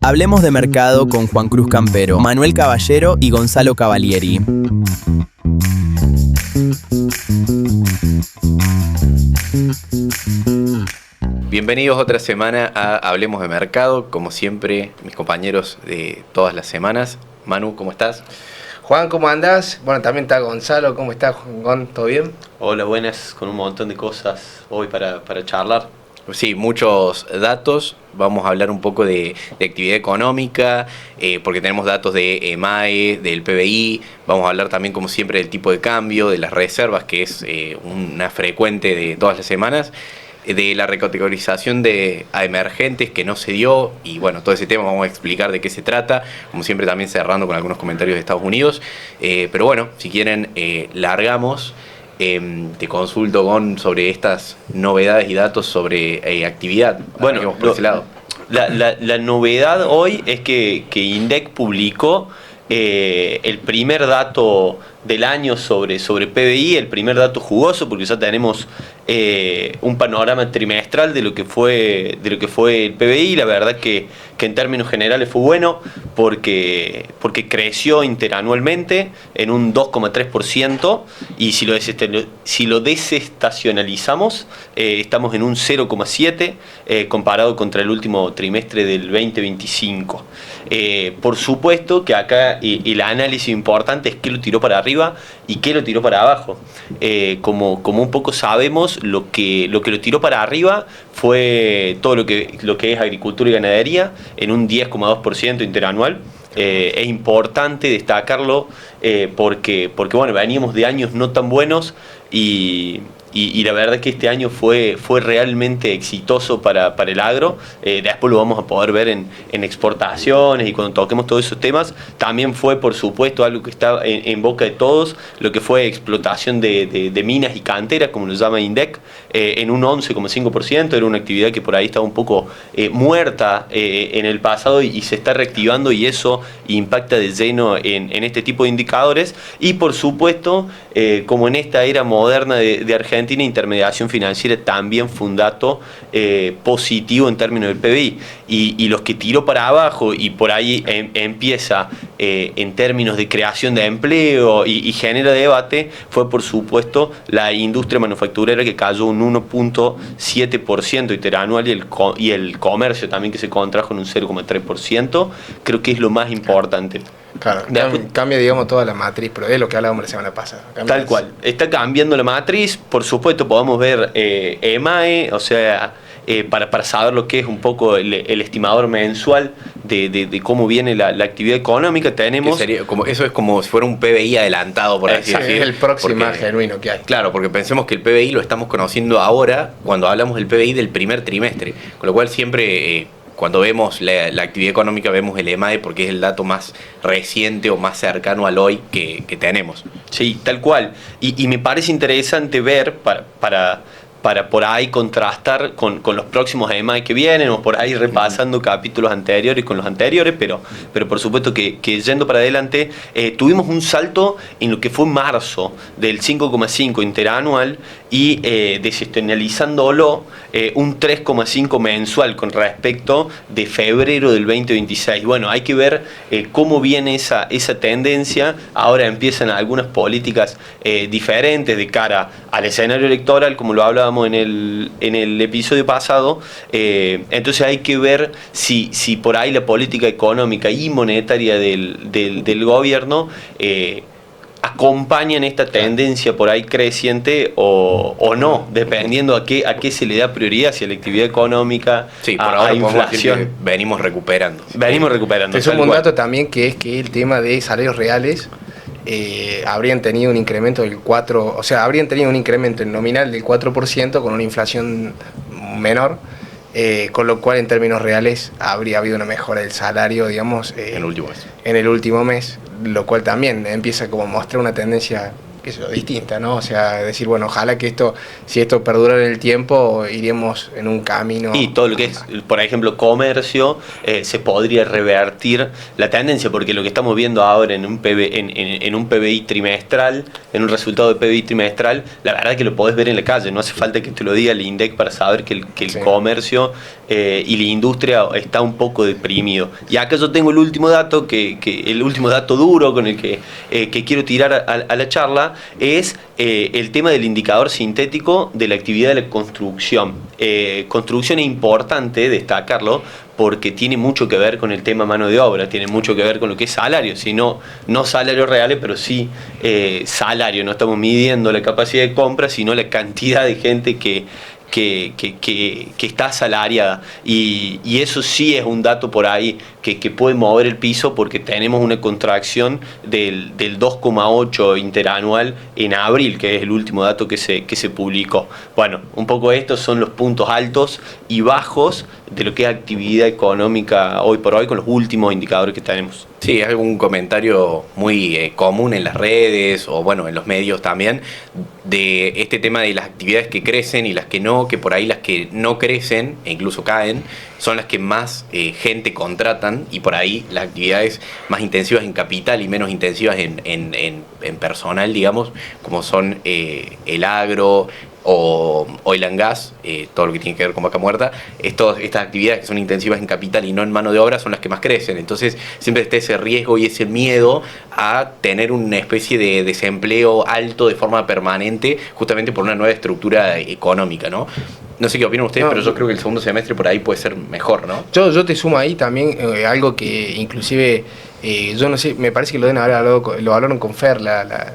Hablemos de mercado con Juan Cruz Campero, Manuel Caballero y Gonzalo Cavalieri. Bienvenidos otra semana a Hablemos de Mercado, como siempre, mis compañeros de todas las semanas. Manu, ¿cómo estás? Juan, ¿cómo andás? Bueno, también está Gonzalo, ¿cómo estás, Gon? ¿Todo bien? Hola, buenas, con un montón de cosas hoy para charlar. Sí, muchos datos. Vamos a hablar un poco de actividad económica, porque tenemos datos de EMAE, del PBI. Vamos a hablar también, como siempre, del tipo de cambio, de las reservas, que es una frecuente de todas las semanas, de la recategorización a emergentes que no se dio, y bueno, todo ese tema vamos a explicar de qué se trata, como siempre también cerrando con algunos comentarios de Estados Unidos, pero bueno, si quieren largamos. Te consulto sobre estas novedades y datos sobre actividad. Bueno, por ese lado. La novedad hoy es que INDEC publicó el primer dato del año sobre PBI, el primer dato jugoso, porque ya tenemos un panorama trimestral de lo que fue el PBI. La verdad que en términos generales fue bueno porque creció interanualmente en un 2,3%, y si lo desestacionalizamos estamos en un 0,7% comparado contra el último trimestre del 2025. Por supuesto que acá el análisis importante es qué lo tiró para arriba y qué lo tiró para abajo. Como un poco sabemos, lo que lo tiró para arriba fue todo lo que es agricultura y ganadería en un 10,2% interanual. Es importante destacarlo porque bueno, veníamos de años no tan buenos y la verdad que este año fue realmente exitoso para el agro. Después lo vamos a poder ver en exportaciones y cuando toquemos todos esos temas. También fue, por supuesto, algo que está en boca de todos, lo que fue explotación de minas y canteras, como lo llama INDEC, en un 11,5%. Era una actividad que por ahí estaba un poco muerta en el pasado y se está reactivando, y eso impacta de lleno en este tipo de indicadores. Y por supuesto, como en esta era moderna de Argentina, intermediación financiera también fue un dato positivo en términos del PBI. Y los que tiró para abajo y por ahí empieza en términos de creación de empleo y genera debate, fue por supuesto la industria manufacturera, que cayó un 1,7% interanual, y el comercio también, que se contrajo en un 0,3%. Creo que es lo más importante. Claro, cambia, digamos, toda la matriz, pero es lo que hablábamos la semana pasada. Tal cual, está cambiando la matriz. Por supuesto podemos ver EMAE, o sea, para saber lo que es un poco el estimador mensual de cómo viene la actividad económica. Tenemos Eso es como si fuera un PBI adelantado, por así decirlo. Es el próximo más genuino que hay. Claro, porque pensemos que el PBI lo estamos conociendo ahora cuando hablamos del PBI del primer trimestre, con lo cual siempre cuando vemos la actividad económica vemos el EMAE porque es el dato más reciente o más cercano al hoy que tenemos. Sí, tal cual. Y me parece interesante ver para por ahí contrastar con los próximos EMAE que vienen, o por ahí repasando capítulos anteriores con los anteriores, pero por supuesto que yendo para adelante, tuvimos un salto en lo que fue marzo del 5,5 interanual, y desestacionalizándolo un 3,5 mensual con respecto de febrero del 2026. Bueno, hay que ver cómo viene esa tendencia. Ahora empiezan algunas políticas diferentes de cara al escenario electoral, como lo hablábamos en el episodio pasado. Entonces hay que ver si por ahí la política económica y monetaria del gobierno acompañan esta tendencia por ahí creciente o no, dependiendo a qué se le da prioridad, si a la actividad económica, sí, por a ahora inflación. Venimos recuperando. Venimos recuperando. Es un dato también, que es que el tema de salarios reales habrían tenido un incremento del 4%, o sea, habrían tenido un incremento en nominal del 4% con una inflación menor. Con lo cual en términos reales habría habido una mejora del salario, digamos, en el último mes, lo cual también empieza como a mostrar una tendencia, qué sé yo, distinta, ¿no? O sea, decir, bueno, ojalá que si esto perdura en el tiempo, iremos en un camino. Y todo lo que es, por ejemplo, comercio, se podría revertir la tendencia, porque lo que estamos viendo ahora en un PBI trimestral, en un resultado de PBI trimestral, la verdad que lo podés ver en la calle, no hace falta que te lo diga el INDEC para saber que el comercio y la industria está un poco deprimido. Y acá yo tengo el último dato, el último dato duro con el que quiero tirar a la charla, es el tema del indicador sintético de la actividad de la construcción. Construcción es importante destacarlo porque tiene mucho que ver con el tema mano de obra, tiene mucho que ver con lo que es salario, no salarios reales, pero sí salario. No estamos midiendo la capacidad de compra, sino la cantidad de gente que está asalariada, y eso sí es un dato por ahí que puede mover el piso, porque tenemos una contracción del 2,8 interanual en abril, que es el último dato que se publicó. Bueno, un poco estos son los puntos altos y bajos de lo que es actividad económica hoy por hoy con los últimos indicadores que tenemos. Sí, es algún comentario muy común en las redes o bueno, en los medios también, de este tema de las actividades que crecen y las que no, que por ahí las que no crecen e incluso caen son las que más gente contratan, y por ahí las actividades más intensivas en capital y menos intensivas en personal, digamos, como son el agro o oil and gas, todo lo que tiene que ver con vaca muerta. Estas actividades que son intensivas en capital y no en mano de obra son las que más crecen. Entonces siempre está ese riesgo y ese miedo a tener una especie de desempleo alto de forma permanente, justamente por una nueva estructura económica, ¿no? No sé qué opinan ustedes, pero yo creo que el segundo semestre por ahí puede ser mejor, ¿no? Yo te sumo ahí también algo que inclusive, yo no sé, me parece que lo deben haber hablado, lo hablaron con Fer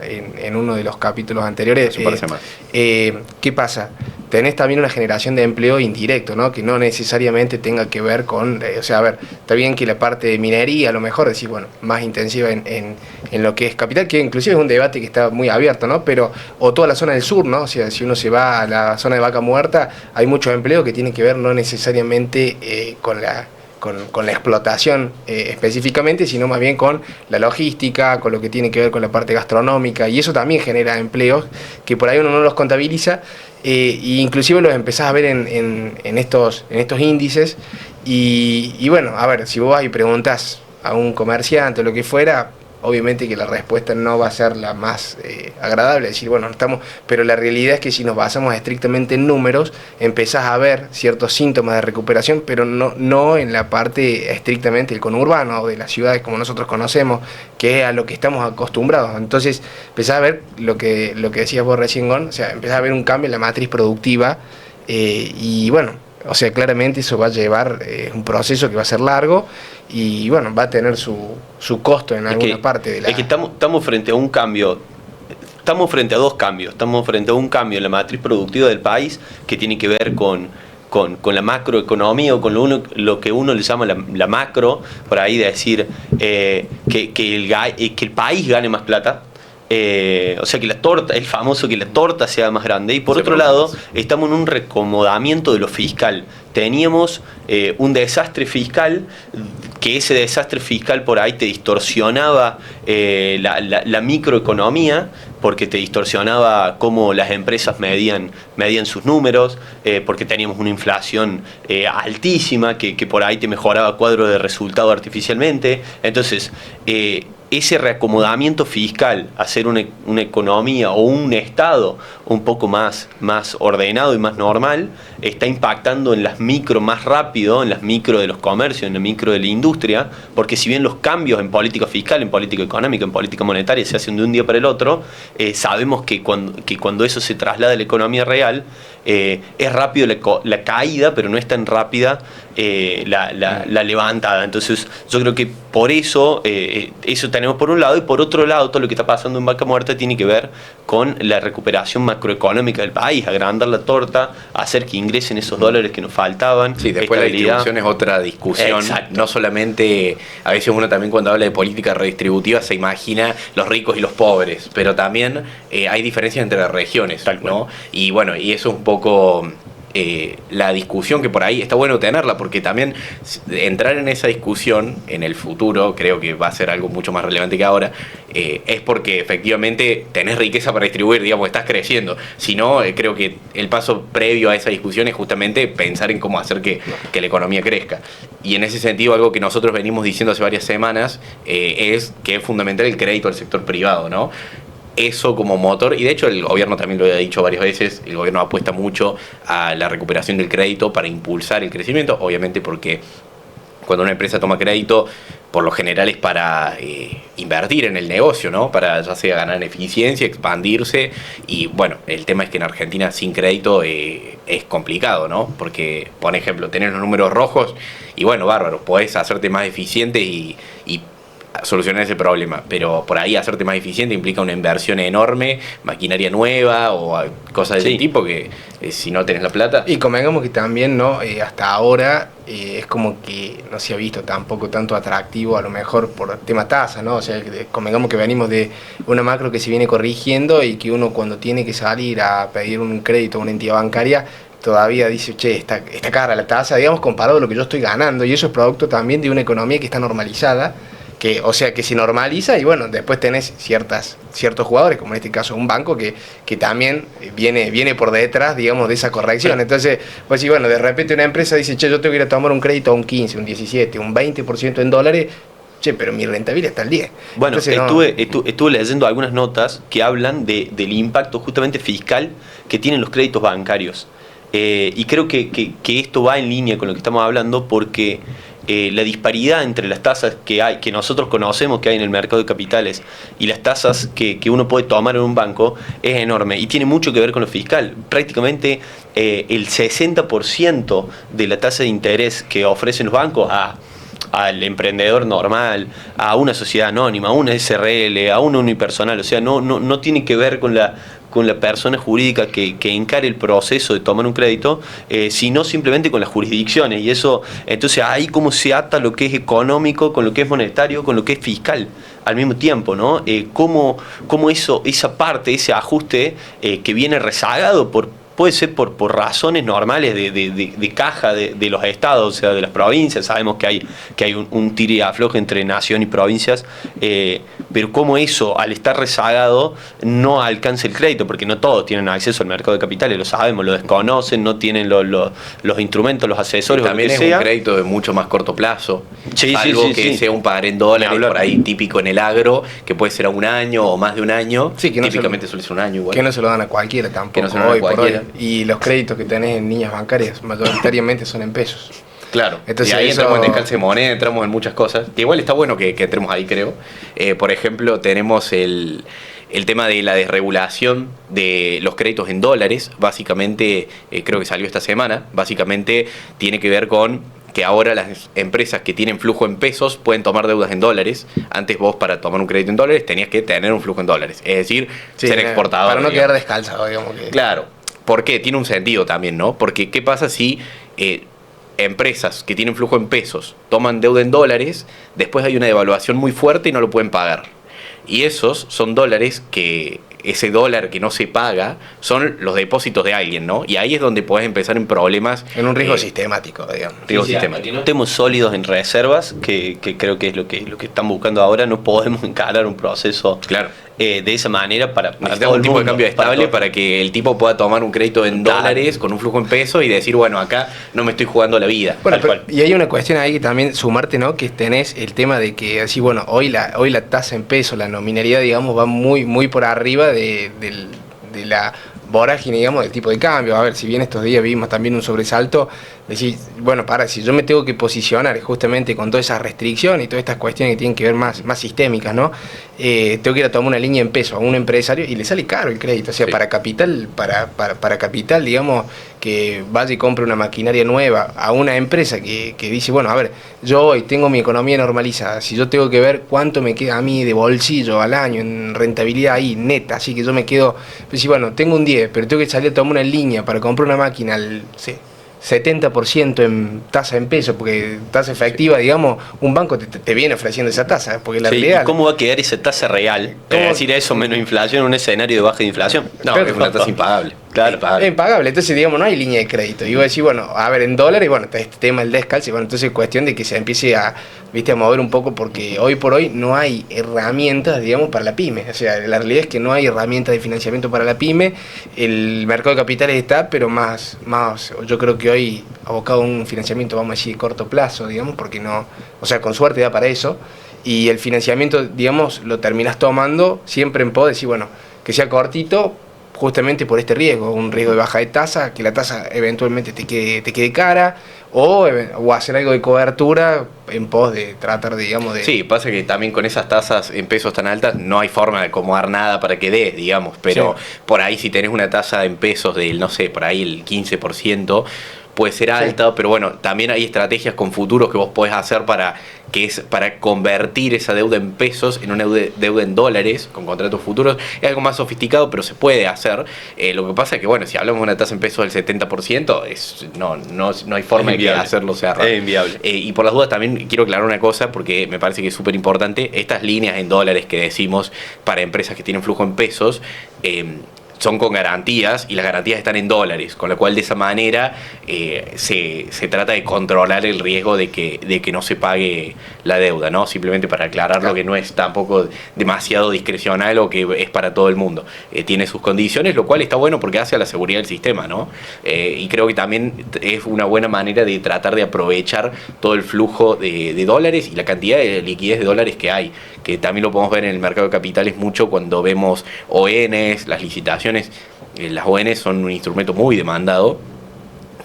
en uno de los capítulos anteriores. Eso parece más. ¿Qué pasa? Tenés también una generación de empleo indirecto, ¿no? Que no necesariamente tenga que ver con, o sea, a ver, está bien que la parte de minería, a lo mejor decís, bueno, más intensiva en lo que es capital, que inclusive es un debate que está muy abierto, ¿no? Pero, o toda la zona del sur, ¿no? O sea, si uno se va a la zona de Vaca Muerta, hay mucho empleo que tiene que ver no necesariamente con la explotación específicamente, sino más bien con la logística, con lo que tiene que ver con la parte gastronómica, y eso también genera empleos que por ahí uno no los contabiliza, e inclusive los empezás a ver en estos índices, y bueno, a ver, si vos vas y preguntás a un comerciante o lo que fuera, obviamente que la respuesta no va a ser la más agradable, decir, bueno, pero la realidad es que si nos basamos estrictamente en números, empezás a ver ciertos síntomas de recuperación, pero no en la parte estrictamente del conurbano o de las ciudades como nosotros conocemos, que es a lo que estamos acostumbrados. Entonces empezás a ver lo que decías vos recién, Gon, o sea, empezás a ver un cambio en la matriz productiva, y bueno, o sea, claramente eso va a llevar un proceso que va a ser largo, y bueno, va a tener su costo en alguna parte de la... Es que estamos frente a un cambio, estamos frente a dos cambios. Estamos frente a un cambio en la matriz productiva del país que tiene que ver con la macroeconomía, o con lo que uno le llama la macro, por ahí de decir que el país gane más plata. O sea, que la torta, el famoso que la torta sea más grande. Y por otro lado, estamos en un recomodamiento de lo fiscal. Teníamos un desastre fiscal, que ese desastre fiscal por ahí te distorsionaba la microeconomía, porque te distorsionaba cómo las empresas medían sus números, porque teníamos una inflación altísima que por ahí te mejoraba cuadro de resultado artificialmente. Entonces, ese reacomodamiento fiscal, hacer una economía o un Estado un poco más ordenado y más normal, está impactando en las micro más rápido, en las micro de los comercios, en la micro de la industria, porque si bien los cambios en política fiscal, en política económica, en política monetaria se hacen de un día para el otro, sabemos que cuando eso se traslada a la economía real, es rápido la caída, pero no es tan rápida la levantada. Entonces yo creo que por eso tenemos por un lado, y por otro lado todo lo que está pasando en Vaca Muerta tiene que ver con la recuperación macroeconómica del país, agrandar la torta, hacer que ingresen esos dólares que nos faltaban. Sí, después la distribución es otra discusión. Exacto. No solamente, a veces uno también cuando habla de política redistributiva se imagina los ricos y los pobres, pero también hay diferencias entre las regiones, ¿no? Y bueno, y eso es un poco la discusión que por ahí está bueno tenerla, porque también entrar en esa discusión en el futuro, creo que va a ser algo mucho más relevante que ahora, es porque efectivamente tenés riqueza para distribuir, digamos, estás creciendo. Si no, creo que el paso previo a esa discusión es justamente pensar en cómo hacer que la economía crezca. Y en ese sentido, algo que nosotros venimos diciendo hace varias semanas es que es fundamental el crédito al sector privado, ¿no? eso como motor, y de hecho el gobierno también lo ha dicho varias veces, el gobierno apuesta mucho a la recuperación del crédito para impulsar el crecimiento, obviamente porque cuando una empresa toma crédito, por lo general es para invertir en el negocio, ¿no? Para ya sea ganar eficiencia, expandirse, y bueno, el tema es que en Argentina sin crédito es complicado, ¿no? Porque, por ejemplo, tenés los números rojos y bueno, bárbaro, podés hacerte más eficiente y solucionar ese problema, pero por ahí hacerte más eficiente implica una inversión enorme, maquinaria nueva o cosas de ese tipo que si no tenés la plata. Y convengamos que también, ¿no? Hasta ahora es como que no se ha visto tampoco tanto atractivo, a lo mejor por tema tasa, ¿no? O sea, convengamos que venimos de una macro que se viene corrigiendo y que uno cuando tiene que salir a pedir un crédito a una entidad bancaria todavía dice, che, está cara la tasa, digamos, comparado a lo que yo estoy ganando, y eso es producto también de una economía que está normalizada, o sea, que se normaliza, y bueno, después tenés ciertos jugadores, como en este caso un banco, que también viene por detrás, digamos, de esa corrección. Entonces, pues sí, bueno, de repente una empresa dice, che, yo tengo que ir a tomar un crédito a un 15, un 17, un 20% en dólares, che, pero mi rentabilidad está al 10. Bueno, entonces, estuve leyendo algunas notas que hablan del impacto justamente fiscal que tienen los créditos bancarios. Y creo que esto va en línea con lo que estamos hablando, porque la disparidad entre las tasas que nosotros conocemos que hay en el mercado de capitales y las tasas que uno puede tomar en un banco es enorme y tiene mucho que ver con lo fiscal. Prácticamente el 60% de la tasa de interés que ofrecen los bancos al emprendedor normal, a una sociedad anónima, a una SRL, a una unipersonal, o sea, no tiene que ver con la persona jurídica que encare el proceso de tomar un crédito, sino simplemente con las jurisdicciones. Y eso, entonces ahí cómo se ata lo que es económico con lo que es monetario, con lo que es fiscal al mismo tiempo, ¿no? Cómo esa parte, ese ajuste que viene rezagado puede ser por razones normales de caja de los estados, o sea, de las provincias. Sabemos que hay un tire y afloje entre nación y provincias, pero como eso, al estar rezagado, no alcanza el crédito, porque no todos tienen acceso al mercado de capitales, lo sabemos, lo desconocen, no tienen los instrumentos, los asesores, y también o lo que es sea. un crédito de mucho más corto plazo, Sí, algo que sea un pagar en dólares, Hablar. por ahí típico en el agro, que puede ser a un año o más de un año, Sí, que no típicamente suele ser un año igual. que no se lo dan a cualquiera tampoco, Que no se lo dan a hoy por cualquiera. hoy. Y los créditos que tenés en líneas bancarias mayoritariamente son en pesos. Claro, Entonces y ahí eso- entramos en descalce de moneda, entramos en muchas cosas, que igual está bueno que entremos ahí, creo. Por ejemplo, tenemos el tema de la desregulación de los créditos en dólares, básicamente, creo que salió esta semana, básicamente tiene que ver con que ahora las empresas que tienen flujo en pesos pueden tomar deudas en dólares. Antes vos, para tomar un crédito en dólares, tenías que tener un flujo en dólares, es decir, Sí, ser exportador. para no digamos. quedar descalzado, digamos. Claro, ¿por qué? Tiene un sentido también, ¿no? Porque ¿qué pasa si empresas que tienen flujo en pesos toman deuda en dólares, después hay una devaluación muy fuerte y no lo pueden pagar? Y esos son dólares que, ese dólar que no se paga, son los depósitos de alguien, ¿no? Y ahí es donde podés empezar en problemas. En un riesgo sistemático, digamos. Riesgo Sí, sistemático. que no estemos sólidos en reservas, que creo que es lo que están buscando ahora. No podemos encarar un proceso Claro. de esa manera para Necesitamos todo un el tipo de mundo, cambio estable todo. para que el tipo pueda tomar un crédito en Claro. dólares con un flujo en pesos y decir, bueno, acá no me estoy jugando la vida. Bueno, Tal cual. y hay una cuestión ahí que también sumarte, ¿no? Que tenés el tema de que, así, bueno, hoy la tasa en peso, la nominalidad, digamos, va muy por arriba de la vorágine, digamos, del tipo de cambio. A ver, si bien estos días vimos también un sobresalto, decir, bueno, si yo me tengo que posicionar justamente con todas esas restricciones y todas estas cuestiones que tienen que ver más sistémicas, ¿no? Tengo que ir a tomar una línea en peso a un empresario y le sale caro el crédito. O sea, Sí. para capital, digamos, que vaya y compre una maquinaria nueva a una empresa que dice, bueno, a ver, yo hoy tengo mi economía normalizada, si yo tengo que ver cuánto me queda a mí de bolsillo al año en rentabilidad ahí neta, así que yo me quedo, pues sí, bueno, tengo un 10, pero tengo que salir a tomar una línea para comprar una máquina al 70% en tasa en pesos, porque tasa efectiva, digamos, un banco te viene ofreciendo esa tasa, porque la Sí, realidad... ¿y cómo va a quedar esa tasa real? ¿Cómo? Es decir, eso menos inflación en un escenario de baja inflación. No, Claro, es una tasa impagable. Claro. Impagable. Es impagable, entonces digamos, no hay línea de crédito. Y vos decís, bueno, a ver, en dólares, bueno, está este tema del descalce, bueno, entonces es cuestión de que se empiece a mover un poco, porque hoy por hoy no hay herramientas, digamos, para la pyme. O sea, la realidad es que no hay herramientas de financiamiento para la pyme. El mercado de capitales está, pero más yo creo que hoy abocado a un financiamiento, vamos a decir, de corto plazo, digamos, porque no, o sea, con suerte da para eso. y el financiamiento, digamos, lo terminas tomando siempre en pos de decir, bueno, que sea cortito, justamente por este riesgo, un riesgo de baja de tasa, que la tasa eventualmente te quede cara, o hacer algo de cobertura en pos de tratar, digamos, de... Sí, pasa que también con esas tasas en pesos tan altas no hay forma de acomodar nada para que des, digamos, pero Sí. por ahí si tenés una tasa en pesos del, no sé, por ahí el 15%, puede ser alta, pero bueno, también hay estrategias con futuros que vos podés hacer para convertir esa deuda en pesos en una deuda en dólares con contratos futuros. Es algo más sofisticado, pero se puede hacer. Lo que pasa es que, bueno, si hablamos de una tasa en pesos del 70%, no hay forma de que hacerlo sea raro. Es inviable. Y por las dudas también quiero aclarar una cosa, porque me parece que es súper importante. Estas líneas en dólares que decimos para empresas que tienen flujo en pesos, son con garantías, y las garantías están en dólares, con lo cual de esa manera se trata de controlar el riesgo de que no se pague la deuda, ¿no? Simplemente para aclararlo, que no es tampoco demasiado discrecional o que es para todo el mundo. Tiene sus condiciones, lo cual está bueno porque hace a la seguridad del sistema, ¿no? Y creo que también es una buena manera de tratar de aprovechar todo el flujo de dólares y la cantidad de liquidez de dólares que hay, que también lo podemos ver en el mercado de capitales mucho cuando vemos ONs, las licitaciones. Las ONs son un instrumento muy demandado.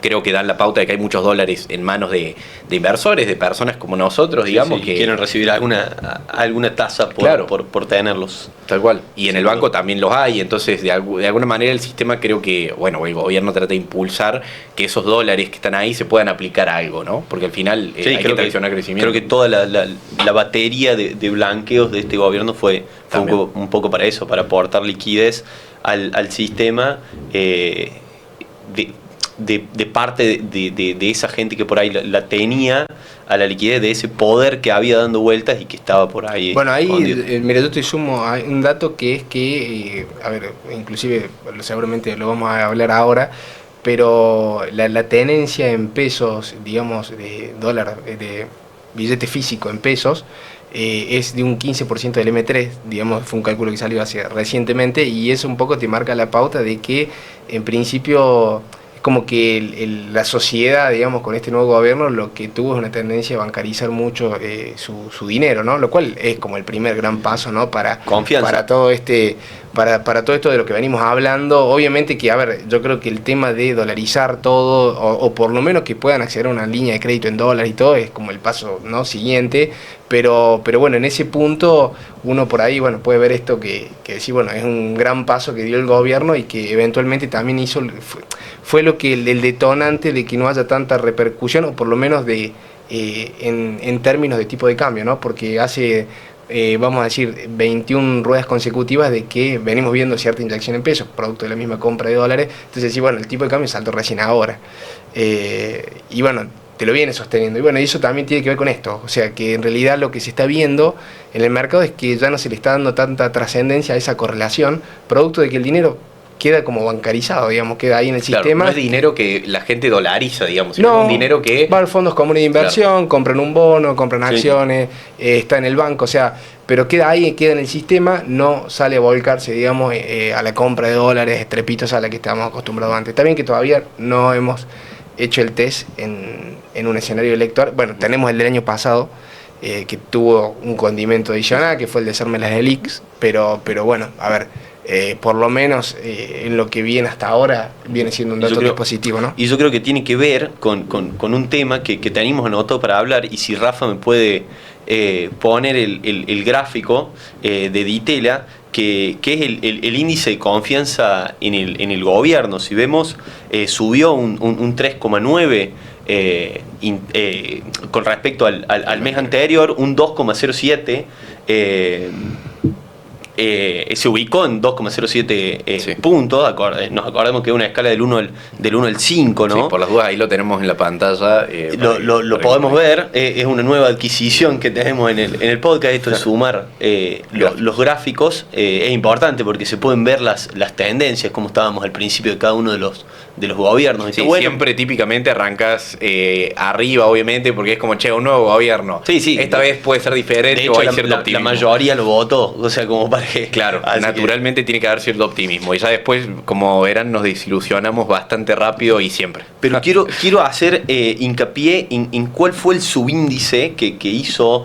Creo que dan la pauta de que hay muchos dólares en manos de inversores, de personas como nosotros, digamos, Sí, que quieren recibir alguna tasa Claro. por tenerlos. Tal cual. Y en Sí, el banco también los hay. Entonces, de alguna manera el sistema, creo que, bueno, el gobierno trata de impulsar que esos dólares que están ahí se puedan aplicar a algo, ¿no? Porque al final Sí, hay que traccionar crecimiento. creo que toda la batería de blanqueos de este gobierno fue un poco para eso, para aportar liquidez al sistema, de parte de esa gente que por ahí la tenía, a la liquidez de ese poder que había dando vueltas y que estaba por ahí. Bueno, ahí, escondido. mira, yo te sumo a un dato que es que, a ver, inclusive seguramente lo vamos a hablar ahora, pero la tenencia en pesos, digamos, de dólar, de billete físico en pesos, es de un 15% del M3, digamos, fue un cálculo que salió hace recientemente, y eso un poco te marca la pauta de que, en principio, es como que la sociedad, digamos, con este nuevo gobierno, lo que tuvo es una tendencia a bancarizar mucho su dinero, ¿no? Lo cual es como el primer gran paso, ¿no? Confianza. Para todo para todo esto de lo que venimos hablando. Obviamente que, a ver, yo creo que el tema de dolarizar todo, o por lo menos que puedan acceder a una línea de crédito en dólar y todo, es como el paso, ¿no?, siguiente. Pero bueno, en ese punto uno por ahí, bueno, puede ver esto que decir, bueno, es un gran paso que dio el gobierno y que eventualmente también fue lo que el detonante de que no haya tanta repercusión, o por lo menos en términos de tipo de cambio, ¿no? Porque hace, vamos a decir, 21 ruedas consecutivas de que venimos viendo cierta inyección en pesos, producto de la misma compra de dólares. Entonces, sí, bueno, el tipo de cambio saltó recién ahora. Y bueno, te lo viene sosteniendo. Y bueno, y eso también tiene que ver con esto. O sea, que en realidad lo que se está viendo en el mercado es que ya no se le está dando tanta trascendencia a esa correlación, producto de que el dinero queda como bancarizado, digamos, queda ahí en el sistema. No es dinero que la gente dolariza, digamos, sino No, un dinero que va a fondos comunes de inversión, compran un bono, compran acciones, está en el banco, o sea, pero queda ahí, queda en el sistema, no sale a volcarse, digamos, a la compra de dólares estrepitosa a la que estábamos acostumbrados antes. Está bien que todavía no hemos hecho el test en un escenario electoral. Bueno, tenemos el del año pasado, que tuvo un condimento adicional, que fue el de hacerme las ELIX, pero bueno, a ver, por lo menos en lo que viene hasta ahora, viene siendo un dato positivo, ¿no? Y yo creo que tiene que ver con un tema que tenemos anotado para hablar, y si Rafa me puede poner el gráfico de Ditela, que es el índice de confianza en el gobierno. Si vemos, subió un 3,9 con respecto al mes anterior, un 2,07. Se ubicó en 2,07 puntos. Nos acordamos que es una escala del 1 al 5, ¿no? Sí, por las dudas ahí lo tenemos en la pantalla. Lo podemos ver. Es una nueva adquisición que tenemos en el podcast, esto de sumar los gráficos. Es importante porque se pueden ver las tendencias, como estábamos al principio de cada uno de los gobiernos. Sí, bueno, siempre típicamente arrancas arriba, obviamente, porque es como, che, un nuevo gobierno. Sí. Esta vez puede ser diferente, de hecho, o hay cierto la optimismo. mayoría lo votó, o sea, como para que... Claro, Así naturalmente tiene que haber cierto optimismo. Y ya después, como verán, nos desilusionamos bastante rápido y siempre. Pero quiero hacer hincapié en cuál fue el subíndice que hizo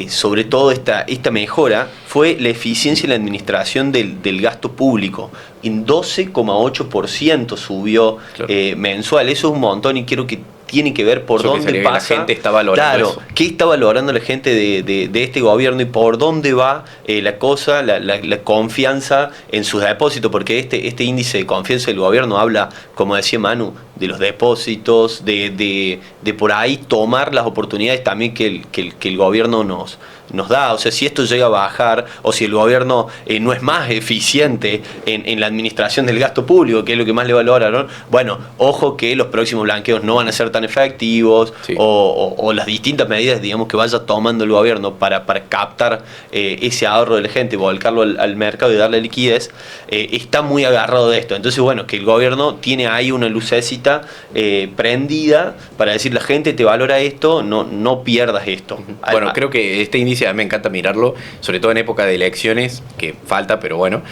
sobre todo esta mejora, fue la eficiencia en la administración del gasto público. En 12,8% subió mensual. Eso es un montón y creo que tiene que ver por dónde pasa. La gente está valorando eso. ¿Qué está valorando la gente de este gobierno y por dónde va la cosa, la confianza en sus depósitos? Porque este índice de confianza del gobierno habla, como decía Manu, de los depósitos, de por ahí tomar las oportunidades también que el gobierno nos da. O sea, si esto llega a bajar o si el gobierno no es más eficiente en la administración del gasto público, que es lo que más le valoraron, bueno, ojo que los próximos blanqueos no van a ser tan efectivos, sí, o las distintas medidas, digamos, que vaya tomando el gobierno para captar ese ahorro de la gente, volcarlo al mercado y darle liquidez, está muy agarrado de esto. Entonces, bueno, que el gobierno tiene ahí una lucecita prendida para decir, la gente te valora esto, no pierdas esto. Bueno, creo que este índice a mí me encanta mirarlo, sobre todo en época de elecciones, que falta, pero bueno,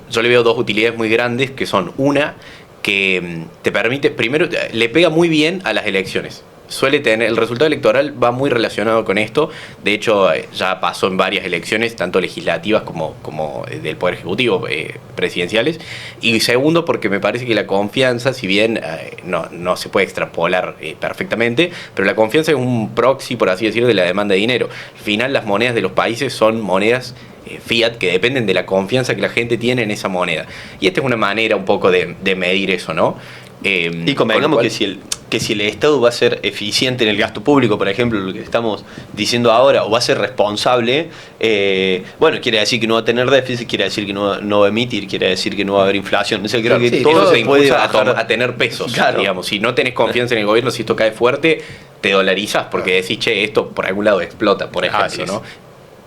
yo le veo dos utilidades muy grandes, que son una, que te permite, primero, le pega muy bien a las elecciones. Suele tener, el resultado electoral va muy relacionado con esto. De hecho, ya pasó en varias elecciones, tanto legislativas como del Poder Ejecutivo, presidenciales. Y segundo, porque me parece que la confianza, si bien no se puede extrapolar perfectamente, pero la confianza es un proxy, por así decirlo, de la demanda de dinero. Al final, las monedas de los países son monedas fiat que dependen de la confianza que la gente tiene en esa moneda. Y esta es una manera un poco de medir eso, ¿no? Y convengamos que si el Estado va a ser eficiente en el gasto público, por ejemplo, lo que estamos diciendo ahora, o va a ser responsable, bueno, quiere decir que no va a tener déficit, quiere decir que no va a emitir, quiere decir que no va a haber inflación. O sea, creo que sí, todo se puede bajar a tener pesos, claro, digamos. Si no tenés confianza en el gobierno, si esto cae fuerte, te dolarizás porque decís, che, esto por algún lado explota, por ejemplo, ¿no?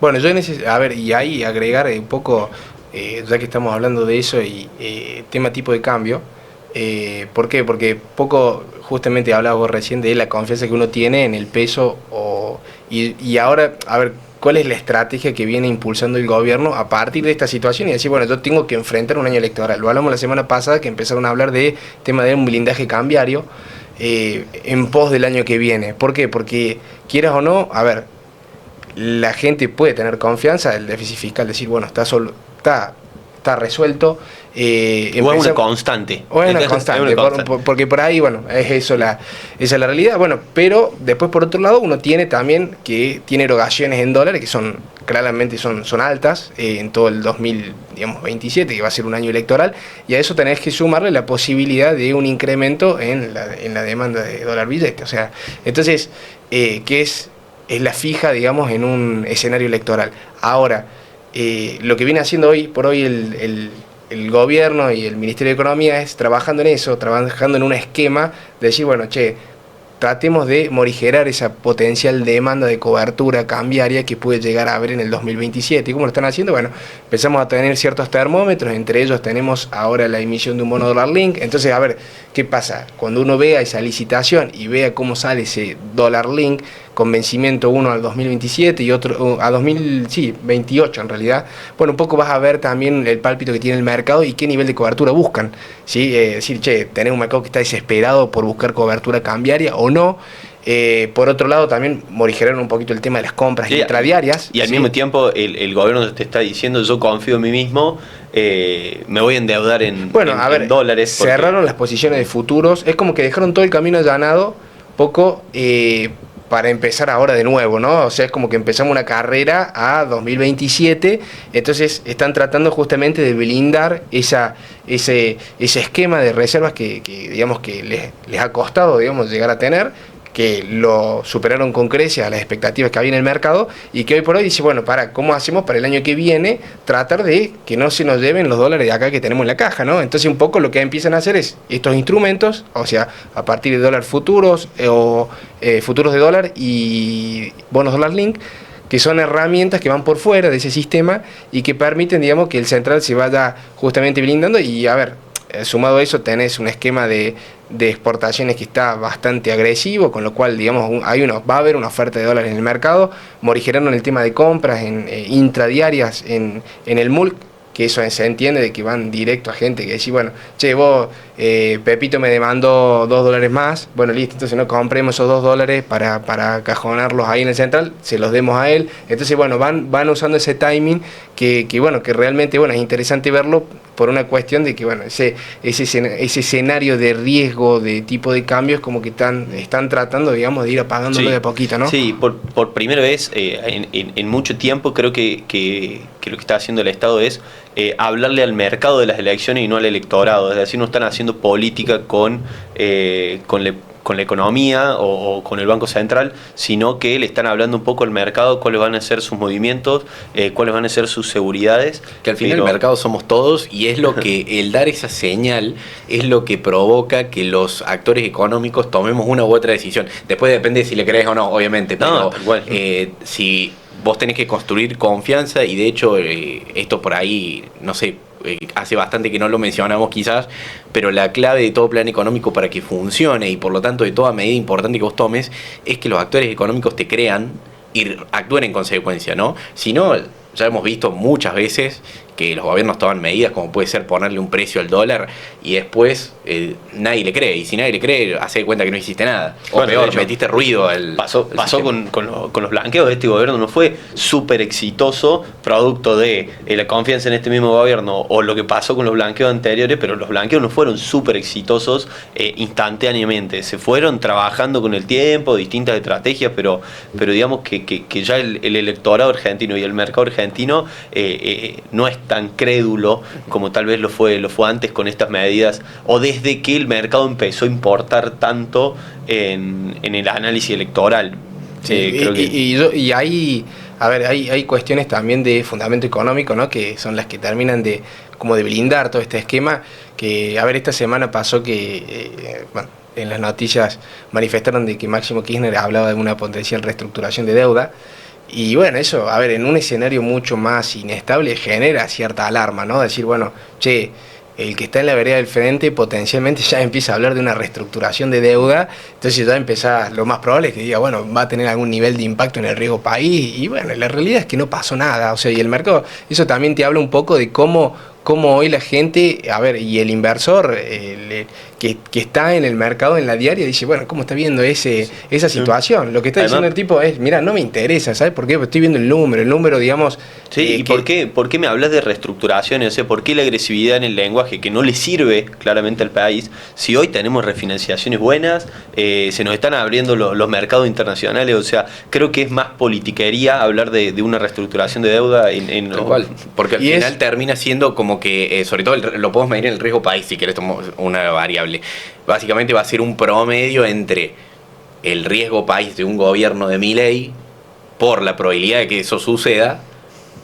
Bueno, yo a ver, y ahí agregar un poco, ya que estamos hablando de eso y tema tipo de cambio. ¿Por qué? Porque poco, justamente hablabas vos recién de la confianza que uno tiene en el peso y ahora, a ver, ¿cuál es la estrategia que viene impulsando el gobierno a partir de esta situación? Y decir, bueno, yo tengo que enfrentar un año electoral. Lo hablamos la semana pasada, que empezaron a hablar de tema de un blindaje cambiario en pos del año que viene. ¿Por qué? Porque, quieras o no, a ver, la gente puede tener confianza del déficit fiscal, decir, bueno, está resuelto. O es una constante. O es una constante, porque por ahí, bueno, es eso esa es la realidad. Bueno, pero después por otro lado uno tiene también que tiene erogaciones en dólares que son claramente son altas en todo el 2027, que va a ser un año electoral, y a eso tenés que sumarle la posibilidad de un incremento en la demanda de dólar billete. O sea, entonces, que es la fija, digamos, en un escenario electoral. Ahora, lo que viene haciendo hoy por hoy el gobierno y el Ministerio de Economía es trabajando en eso, trabajando en un esquema de decir, bueno, tratemos de morigerar esa potencial demanda de cobertura cambiaria que puede llegar a haber en el 2027. ¿Y cómo lo están haciendo? Bueno, empezamos a tener ciertos termómetros, entre ellos tenemos ahora la emisión de un bono dólar link. Entonces, a ver, ¿qué pasa? Cuando uno vea esa licitación y vea cómo sale ese dólar link, con vencimiento uno al 2027 y otro a 2028 en realidad, bueno, un poco vas a ver también el pálpito que tiene el mercado y qué nivel de cobertura buscan, ¿sí? Decir, tenés un mercado que está desesperado por buscar cobertura cambiaria o no. Por otro lado, también morigeraron un poquito el tema de las compras intradiarias. Y al mismo tiempo el gobierno te está diciendo, yo confío en mí mismo, me voy a endeudar en dólares. Cerraron las posiciones de futuros, es como que dejaron todo el camino allanado, poco para empezar ahora de nuevo, ¿no? O sea, es como que empezamos una carrera a 2027, entonces están tratando justamente de blindar ese esquema de reservas que digamos que les ha costado, digamos, llegar a tener, que lo superaron con creces a las expectativas que había en el mercado y que hoy por hoy dice, bueno, ¿cómo hacemos para el año que viene tratar de que no se nos lleven los dólares de acá que tenemos en la caja, ¿no? Entonces un poco lo que empiezan a hacer es estos instrumentos, o sea, a partir de dólar futuros futuros de dólar y bonos dólar link, que son herramientas que van por fuera de ese sistema y que permiten, digamos, que el central se vaya justamente blindando y, a ver, sumado a eso tenés un esquema de exportaciones que está bastante agresivo, con lo cual, digamos, va a haber una oferta de dólares en el mercado, morigeraron el tema de compras intradiarias en el MULC, que eso se entiende de que van directo a gente que decís, bueno, vos Pepito me demandó $2 más, bueno, listo, entonces no compremos esos $2 para cajonarlos ahí en el central, se los demos a él. Entonces, bueno, van usando ese timing bueno, que realmente, bueno, es interesante verlo por una cuestión de que, bueno, ese escenario de riesgo, de tipo de cambios, como que están tratando, digamos, de ir apagándolo de a poquito, ¿no? Sí, por primera vez en mucho tiempo creo que lo que está haciendo el Estado es hablarle al mercado de las elecciones y no al electorado. Es decir, no están haciendo política con la economía o con el Banco Central, sino que le están hablando un poco al mercado, cuáles van a ser sus movimientos, cuáles van a ser sus seguridades. Que al final el mercado somos todos, y es lo que el dar esa señal es lo que provoca que los actores económicos tomemos una u otra decisión. Después depende de si le crees o no, obviamente, pero tal cual. Si vos tenés que construir confianza, y de hecho esto por ahí, no sé, hace bastante que no lo mencionamos quizás, pero la clave de todo plan económico para que funcione, y por lo tanto de toda medida importante que vos tomes, es que los actores económicos te crean y actúen en consecuencia, ¿no? Si no, ya hemos visto muchas veces que los gobiernos toman medidas como puede ser ponerle un precio al dólar y después nadie le cree, y si nadie le cree hace de cuenta que no hiciste nada, o bueno, peor, hecho, metiste ruido al pasó con los blanqueos de este gobierno. No fue súper exitoso producto de la confianza en este mismo gobierno o lo que pasó con los blanqueos anteriores, pero los blanqueos no fueron súper exitosos instantáneamente, se fueron trabajando con el tiempo, distintas estrategias, pero digamos que ya el electorado argentino y el mercado argentino no es tan crédulo como tal vez lo fue antes con estas medidas, o desde que el mercado empezó a importar tanto en el análisis electoral. Sí, Creo que... y hay cuestiones también de fundamento económico, ¿no? Que son las que terminan de blindar todo este esquema. Que, esta semana pasó que, en las noticias manifestaron de que Máximo Kirchner hablaba de una potencial reestructuración de deuda. Y bueno, eso, en un escenario mucho más inestable genera cierta alarma, ¿no? Decir, bueno, che, el que está en la vereda del frente potencialmente ya empieza a hablar de una reestructuración de deuda, entonces ya lo más probable es que diga, bueno, va a tener algún nivel de impacto en el riesgo país, y bueno, la realidad es que no pasó nada, o sea, y el mercado, eso también te habla un poco de cómo hoy la gente, y el inversor que está en el mercado, en la diaria, dice, bueno, ¿cómo está viendo esa situación? Lo que está diciendo el tipo es, mira, no me interesa, ¿sabes por qué? Porque estoy viendo el número, digamos... Sí, ¿y por qué me hablas de reestructuraciones? O sea, ¿por qué la agresividad en el lenguaje que no le sirve claramente al país? Si hoy tenemos refinanciaciones buenas, se nos están abriendo los mercados internacionales, o sea, creo que es más politiquería hablar de una reestructuración de deuda Tal cual, porque al final termina siendo como que, sobre todo lo podemos medir en el riesgo país, si querés tomar una variable. Básicamente va a ser un promedio entre el riesgo país de un gobierno de Milei, por la probabilidad de que eso suceda,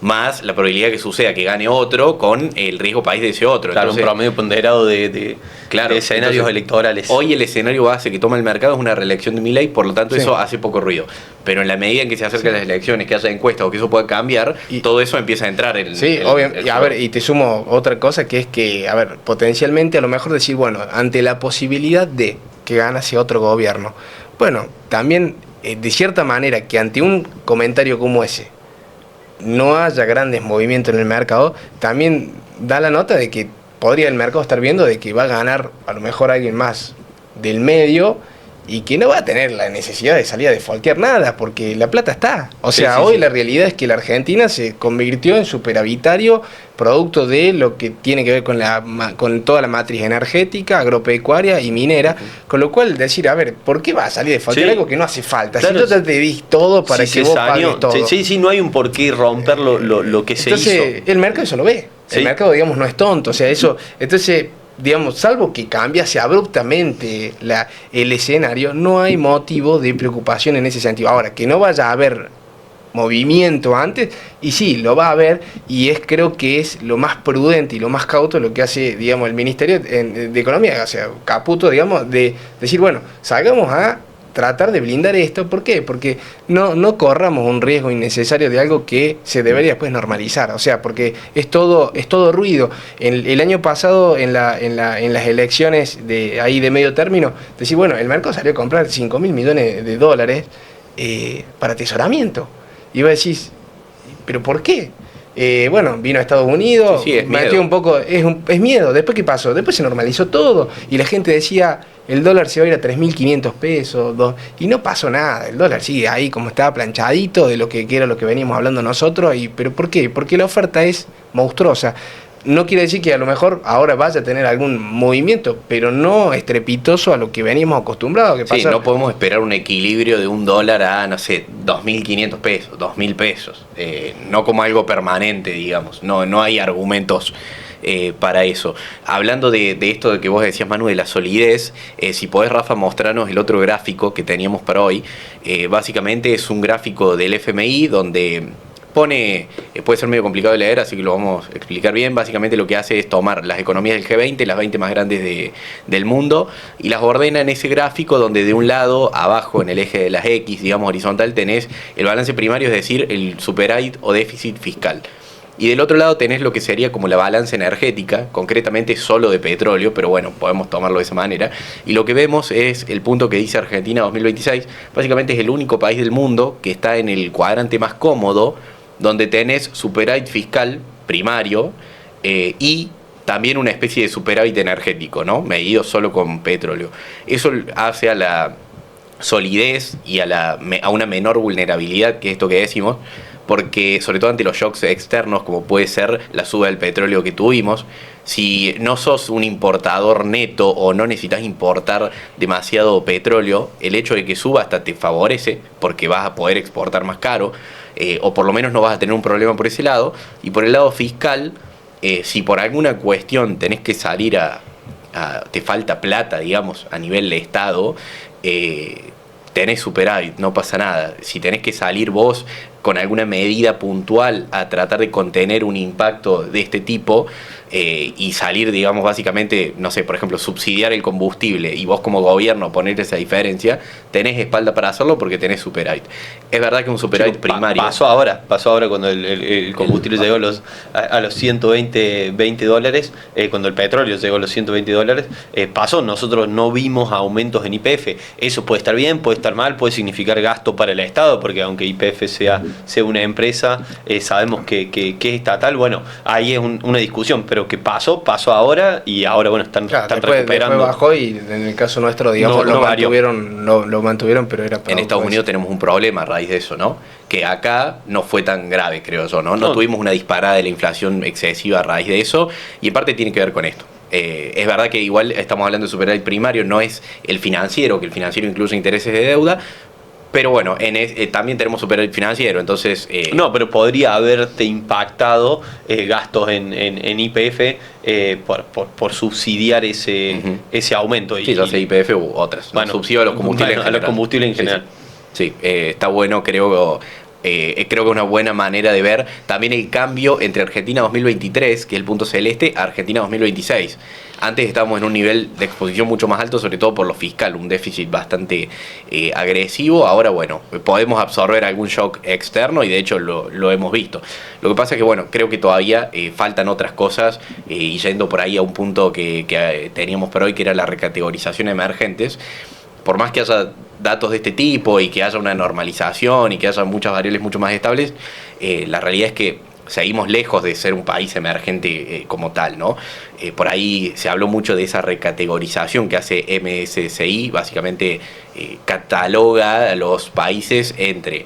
más la probabilidad de que suceda que gane otro con el riesgo país de ese otro. Claro, entonces, un promedio ponderado de escenarios entonces, electorales. Hoy el escenario base que toma el mercado es una reelección de Milei, por lo tanto eso hace poco ruido. Pero en la medida en que se acercan las elecciones, que haya encuestas o que eso pueda cambiar, todo eso empieza a entrar en... Sí, obviamente. Y te sumo otra cosa, que es que, potencialmente a lo mejor decir, bueno, ante la posibilidad de que ganase otro gobierno, bueno, también de cierta manera que ante un comentario como ese no haya grandes movimientos en el mercado, también da la nota de que podría el mercado estar viendo de que va a ganar a lo mejor alguien más del medio y que no va a tener la necesidad de salir a defaultear nada, porque la plata está. O sea, hoy la realidad es que la Argentina se convirtió en superavitario producto de lo que tiene que ver con toda la matriz energética, agropecuaria y minera, con lo cual decir, ¿por qué va a salir a defaultear algo que no hace falta? Claro, si yo te di todo para que vos pagues todo. Sí, no hay un por qué romper lo que se hizo. Entonces, el mercado eso lo ve. El mercado, digamos, no es tonto. O sea, eso... Entonces... digamos, salvo que cambiase abruptamente el escenario, no hay motivo de preocupación en ese sentido. Ahora, que no vaya a haber movimiento antes, y sí, lo va a haber, y creo que es lo más prudente y lo más cauto lo que hace, digamos, el Ministerio de Economía, o sea, Caputo, digamos, de decir, bueno, salgamos a tratar de blindar esto. ¿Por qué? Porque no corramos un riesgo innecesario de algo que se debería después normalizar. O sea, porque es todo ruido. El año pasado, en las elecciones de medio término, decir, bueno, el mercado salió a comprar 5.000 millones de dólares para atesoramiento. Y vos decís, ¿pero por qué? Bueno, vino a Estados Unidos, Sí, es metió miedo. un poco, es miedo. Después, ¿qué pasó? Después se normalizó todo y la gente decía, el dólar se va a ir a 3.500 pesos, y no pasó nada. El dólar sigue ahí como estaba planchadito de lo que era lo que veníamos hablando nosotros. ¿Pero por qué? Porque la oferta es monstruosa. No quiere decir que a lo mejor ahora vaya a tener algún movimiento, pero no estrepitoso a lo que veníamos acostumbrados. Que Sí, pasa. no podemos esperar un equilibrio de un dólar a, no sé, 2.500 pesos, 2.000 pesos. No como algo permanente, digamos. No hay argumentos para eso. Hablando de esto de que vos decías, Manu, de la solidez, si podés, Rafa, mostrarnos el otro gráfico que teníamos para hoy. Básicamente es un gráfico del FMI donde pone, puede ser medio complicado de leer, así que lo vamos a explicar bien. Básicamente lo que hace es tomar las economías del G20, las 20 más grandes del mundo, y las ordena en ese gráfico donde de un lado, abajo en el eje de las X, digamos horizontal, tenés el balance primario, es decir, el superávit o déficit fiscal. Y del otro lado tenés lo que sería como la balanza energética, concretamente solo de petróleo, pero bueno, podemos tomarlo de esa manera. Y lo que vemos es el punto que dice Argentina 2026, básicamente es el único país del mundo que está en el cuadrante más cómodo, donde tenés superávit fiscal primario y también una especie de superávit energético, ¿no? Medido solo con petróleo. Eso hace a la solidez y a una menor vulnerabilidad, que es esto que decimos, porque sobre todo ante los shocks externos, como puede ser la suba del petróleo que tuvimos, si no sos un importador neto o no necesitas importar demasiado petróleo, el hecho de que suba hasta te favorece, porque vas a poder exportar más caro, o por lo menos no vas a tener un problema por ese lado. Y por el lado fiscal, si por alguna cuestión tenés que salir te falta plata, digamos, a nivel de Estado, tenés superávit, no pasa nada. Si tenés que salir vos con alguna medida puntual a tratar de contener un impacto de este tipo, y salir, digamos, básicamente, no sé, por ejemplo, subsidiar el combustible y vos como gobierno poner esa diferencia, tenés espalda para hacerlo porque tenés superávit. Es verdad que un superávit primario... Pasó ahora cuando el combustible llegó a los 120 dólares, cuando el petróleo llegó a los 120 dólares, pasó, nosotros no vimos aumentos en YPF. Eso puede estar bien, puede estar mal, puede significar gasto para el Estado, porque aunque YPF sea una empresa, sabemos que es estatal. Bueno, ahí es una discusión, pero que pasó ahora, y ahora, bueno, están recuperando. Después bajó y en el caso nuestro, digamos, lo mantuvieron, pero era... En Estados Unidos tenemos un problema a raíz de eso, ¿no? Que acá no fue tan grave, creo yo, ¿no? No tuvimos una disparada de la inflación excesiva a raíz de eso, y en parte tiene que ver con esto. Es verdad que igual estamos hablando de superávit primario, no es el financiero, que el financiero incluye intereses de deuda, pero bueno, también tenemos superávit financiero, entonces... No, pero podría haberte impactado gastos en YPF por subsidiar ese aumento. Sí, ya sea YPF u otras. Bueno, subsidio a los combustibles en general. A los combustibles en general. Sí, está bueno, creo que es una buena manera de ver también el cambio entre Argentina 2023, que es el punto celeste, a Argentina 2026. Antes estábamos en un nivel de exposición mucho más alto, sobre todo por lo fiscal, un déficit bastante agresivo. Ahora, bueno, podemos absorber algún shock externo y de hecho lo hemos visto. Lo que pasa es que, bueno, creo que todavía faltan otras cosas, y yendo por ahí a un punto que teníamos por hoy, que era la recategorización de emergentes. Por más que haya datos de este tipo y que haya una normalización y que haya muchas variables mucho más estables, la realidad es que seguimos lejos de ser un país emergente como tal, ¿no? Por ahí se habló mucho de esa recategorización que hace MSCI, básicamente cataloga a los países entre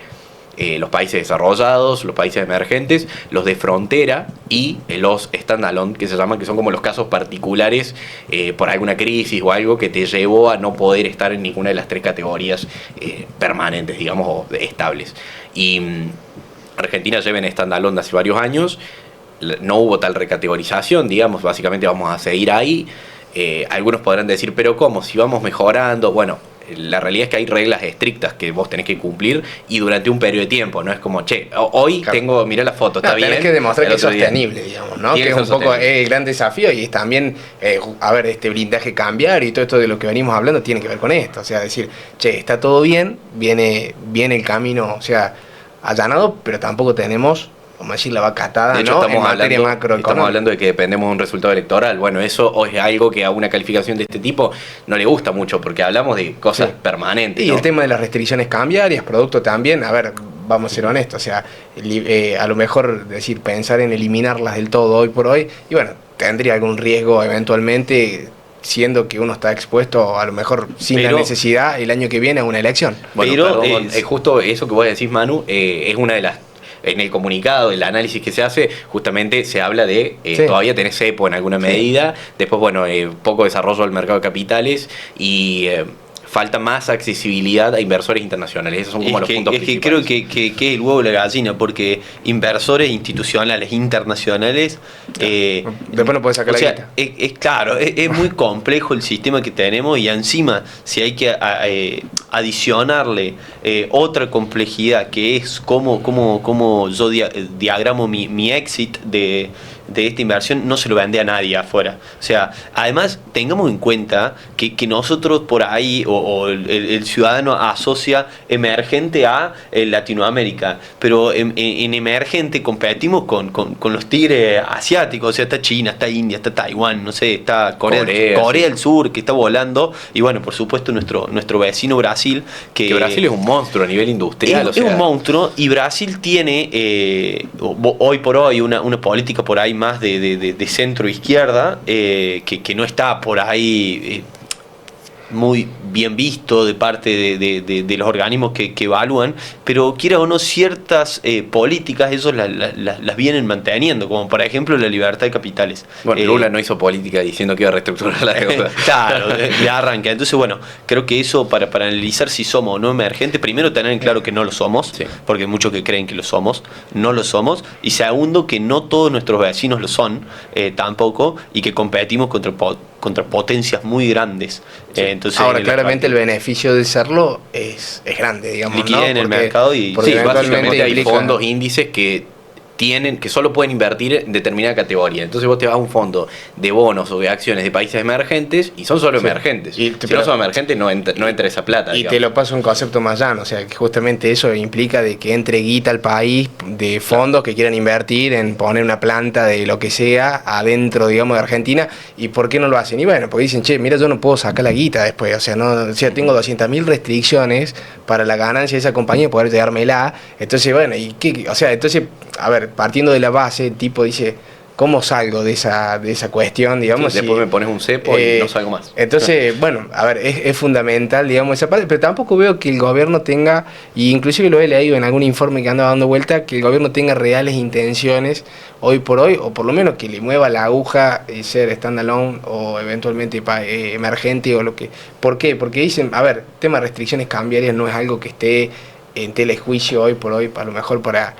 los países desarrollados, los países emergentes, los de frontera y los standalone, que se llaman, que son como los casos particulares por alguna crisis o algo que te llevó a no poder estar en ninguna de las tres categorías permanentes, digamos, o estables. Y Argentina lleva en standalone hace varios años, no hubo tal recategorización, digamos, básicamente vamos a seguir ahí. Algunos podrán decir, pero ¿cómo? Si vamos mejorando, bueno, la realidad es que hay reglas estrictas que vos tenés que cumplir y durante un periodo de tiempo, no es como, che, hoy tengo, mirá la foto, está bien. Tenés que demostrar que es sostenible, digamos, ¿no? Que es un poco el gran desafío y es también, a ver, este blindaje cambiar y todo esto de lo que venimos hablando tiene que ver con esto, o sea, decir, che, está todo bien, viene el camino, o sea, allanado, pero tampoco tenemos, vamos a decir, la vaca atada, de hecho, ¿no? estamos hablando de que dependemos de un resultado electoral. Bueno, eso es algo que a una calificación de este tipo no le gusta mucho, porque hablamos de cosas permanentes, Y ¿no? el tema de las restricciones cambiarias, producto también, a ver, vamos a ser honestos, o sea, a lo mejor decir, pensar en eliminarlas del todo hoy por hoy, y bueno, tendría algún riesgo eventualmente, siendo que uno está expuesto a lo mejor sin la necesidad el año que viene a una elección. Bueno, pero justo eso que vos decís, Manu, es una de las... En el comunicado, el análisis que se hace, justamente se habla de todavía tenés cepo en alguna medida, después, bueno, poco desarrollo del mercado de capitales y... falta más accesibilidad a inversores internacionales. Esos son como los puntos principales. Creo que el huevo y la gallina, porque inversores institucionales, internacionales... después no puedes sacar la guita. Claro, es muy complejo el sistema que tenemos y encima, si hay que adicionarle otra complejidad, que es cómo yo diagramo mi exit de esta inversión, no se lo vende a nadie afuera. O sea, además tengamos en cuenta que nosotros por ahí, o el ciudadano asocia emergente a Latinoamérica, pero en emergente competimos con los tigres asiáticos. O sea, está China, está India, está Taiwán, no sé, está Corea del Sur, que está volando, y bueno, por supuesto nuestro vecino Brasil, que Brasil es un monstruo a nivel industrial. Es un monstruo, y Brasil tiene hoy por hoy una política por ahí más de centro izquierda, que no está por ahí muy bien visto de parte de los organismos que evalúan, pero quiera o no, ciertas políticas ellos las vienen manteniendo, como por ejemplo la libertad de capitales. Bueno, Lula no hizo política diciendo que iba a reestructurar la deuda. Claro, de arranque. Entonces, bueno, creo que eso para analizar si somos o no emergentes, primero tener en claro que no lo somos, sí, porque hay muchos que creen que lo somos, no lo somos, y segundo, que no todos nuestros vecinos lo son tampoco, y que competimos contra potencias muy grandes. Sí. Entonces, ahora, claramente el beneficio de serlo es grande, digamos. Liquidez, ¿no? En el mercado, y sí, básicamente hay fondos, índices que solo pueden invertir en determinada categoría. Entonces vos te vas a un fondo de bonos o de acciones de países emergentes y son solo emergentes. Y si no son emergentes, no entra esa plata. Y digamos, te lo paso un concepto más llano, o sea, que justamente eso implica de que entre guita al país de fondos que quieran invertir en poner una planta de lo que sea adentro, digamos, de Argentina. ¿Y por qué no lo hacen? Y bueno, porque dicen, che, mira, yo no puedo sacar la guita después, o sea, tengo 200.000 restricciones para la ganancia de esa compañía, poder llevármela. Entonces, bueno, entonces, a ver, partiendo de la base, el tipo dice, ¿cómo salgo de esa cuestión, digamos? Sí, después me pones un cepo y no salgo más. Entonces, bueno, a ver, es fundamental, digamos, esa parte, pero tampoco veo que el gobierno tenga, y inclusive lo he leído en algún informe que anda dando vuelta, que el gobierno tenga reales intenciones hoy por hoy, o por lo menos que le mueva la aguja y ser standalone o eventualmente emergente o lo que... ¿Por qué? Porque dicen, a ver, tema de restricciones cambiarias no es algo que esté en telejuicio hoy por hoy, a lo mejor para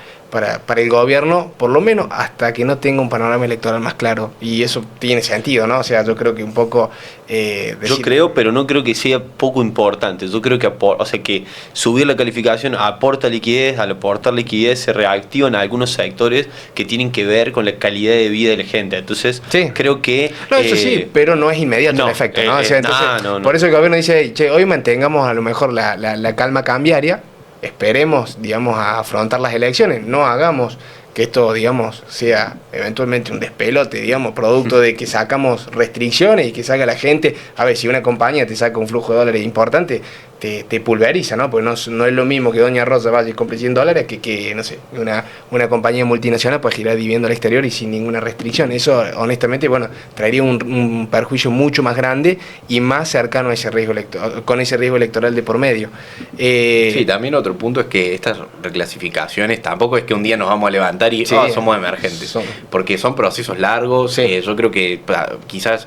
el gobierno, por lo menos hasta que no tenga un panorama electoral más claro, y eso tiene sentido, ¿no? O sea, yo creo que un poco... Yo creo, pero no creo que sea poco importante. Yo creo que subir la calificación aporta liquidez, al aportar liquidez se reactivan algunos sectores que tienen que ver con la calidad de vida de la gente. Entonces, sí, creo que... No, eso sí, pero no es inmediato el efecto, ¿no? O sea, entonces, por eso el gobierno dice, che, hoy mantengamos a lo mejor la calma cambiaria, esperemos, digamos, a afrontar las elecciones, no hagamos que esto, digamos, sea eventualmente un despelote, digamos, producto de que sacamos restricciones y que salga la gente. A ver, si una compañía te saca un flujo de dólares importante, te pulveriza, ¿no? Porque no es lo mismo que Doña Rosa vaya y compre $100 que no sé, una compañía multinacional puede girar viviendo al exterior y sin ninguna restricción. Eso, honestamente, bueno, traería un perjuicio mucho más grande y más cercano a ese riesgo con ese riesgo electoral de por medio. Sí, también otro punto es que estas reclasificaciones tampoco es que un día nos vamos a levantar y somos emergentes, porque son procesos largos. Sí. Yo creo que quizás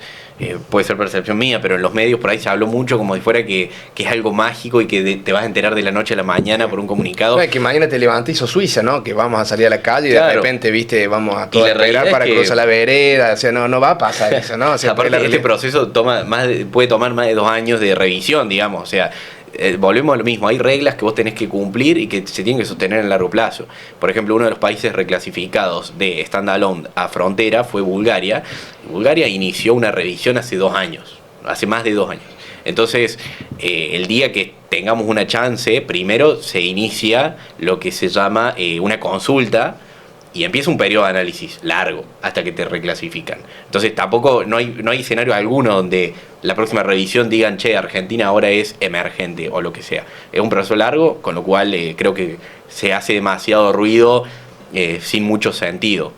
puede ser percepción mía, pero en los medios por ahí se habló mucho como si fuera que es algo mágico y que te vas a enterar de la noche a la mañana por un comunicado. No, es que mañana te levantas y sos Suiza, ¿no? Que vamos a salir a la calle y de repente, viste, vamos a todo esperar para cruzar la vereda. O sea, no va a pasar eso, ¿no? O sea, aparte, este proceso puede tomar más de 2 años de revisión, digamos. O sea, volvemos a lo mismo, hay reglas que vos tenés que cumplir y que se tienen que sostener en largo plazo. Por ejemplo, uno de los países reclasificados de standalone a frontera fue Bulgaria. Bulgaria inició una revisión hace más de 2 años. Entonces, el día que tengamos una chance, primero se inicia lo que se llama una consulta y empieza un periodo de análisis largo hasta que te reclasifican. Entonces tampoco, no hay escenario alguno donde la próxima revisión digan, che, Argentina ahora es emergente o lo que sea. Es un proceso largo, con lo cual creo que se hace demasiado ruido sin mucho sentido.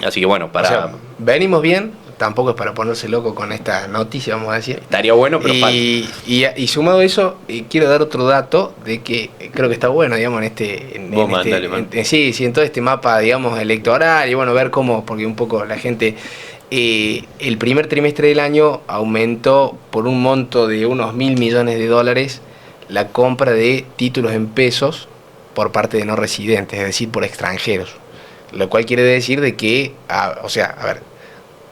Así que bueno, O sea, venimos bien, tampoco es para ponerse loco con esta noticia, vamos a decir. estaría bueno, pero falta. Y sumado a eso, quiero dar otro dato de que creo que está bueno, digamos, en este... Vos mandale, man. Sí, en todo este mapa, digamos, electoral, y bueno, ver cómo, porque un poco la gente... el primer trimestre del año aumentó por un monto de unos 1.000 millones de dólares la compra de títulos en pesos por parte de no residentes, es decir, por extranjeros. Lo cual quiere decir de que,